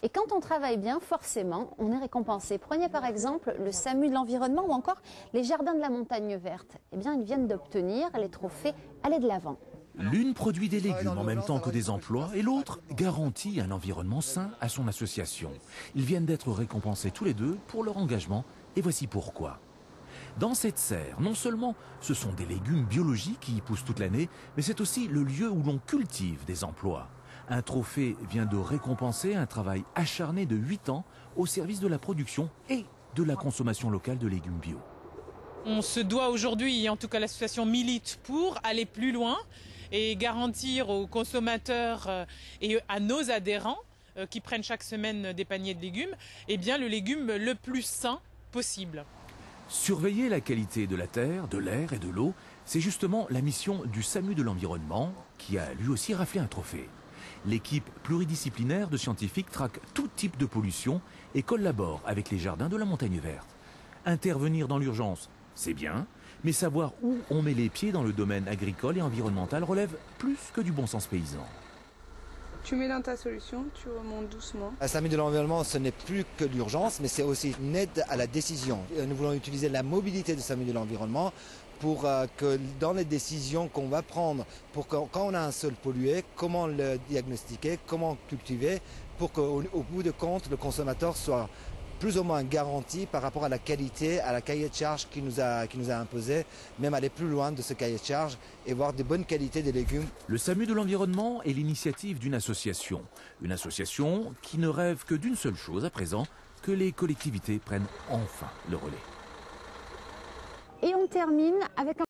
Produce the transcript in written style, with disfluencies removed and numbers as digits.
Et quand on travaille bien, forcément, on est récompensé. Prenez par exemple le SAMU de l'environnement ou encore les jardins de la montagne verte. Eh bien, ils viennent d'obtenir les trophées Aller de l'avant. L'une produit des légumes en même temps que des emplois et l'autre garantit un environnement sain à son association. Ils viennent d'être récompensés tous les deux pour leur engagement et voici pourquoi. Dans cette serre, non seulement ce sont des légumes biologiques qui y poussent toute l'année, mais c'est aussi le lieu où l'on cultive des emplois. Un trophée vient de récompenser un travail acharné de 8 ans au service de la production et de la consommation locale de légumes bio. On se doit aujourd'hui, en tout cas l'association milite pour aller plus loin et garantir aux consommateurs et à nos adhérents qui prennent chaque semaine des paniers de légumes, eh bien le légume le plus sain possible. Surveiller la qualité de la terre, de l'air et de l'eau, c'est justement la mission du SAMU de l'environnement qui a lui aussi raflé un trophée. L'équipe pluridisciplinaire de scientifiques traque tout type de pollution et collabore avec les jardins de la montagne verte. Intervenir dans l'urgence, c'est bien, mais savoir où on met les pieds dans le domaine agricole et environnemental relève plus que du bon sens paysan. Tu mets dans ta solution, tu remontes doucement. Un SAMU de l'environnement, ce n'est plus que l'urgence, mais c'est aussi une aide à la décision. Nous voulons utiliser la mobilité du SAMU de l'environnement pour que dans les décisions qu'on va prendre, pour que, quand on a un sol pollué, comment le diagnostiquer, comment cultiver, pour qu'au bout de compte, le consommateur soit plus ou moins garanti par rapport à la qualité, à la cahier de charge qui nous a imposé, même aller plus loin de ce cahier de charge et voir de bonnes qualités des légumes. Le SAMU de l'environnement est l'initiative d'une association qui ne rêve que d'une seule chose à présent, que les collectivités prennent enfin le relais. Et on termine avec un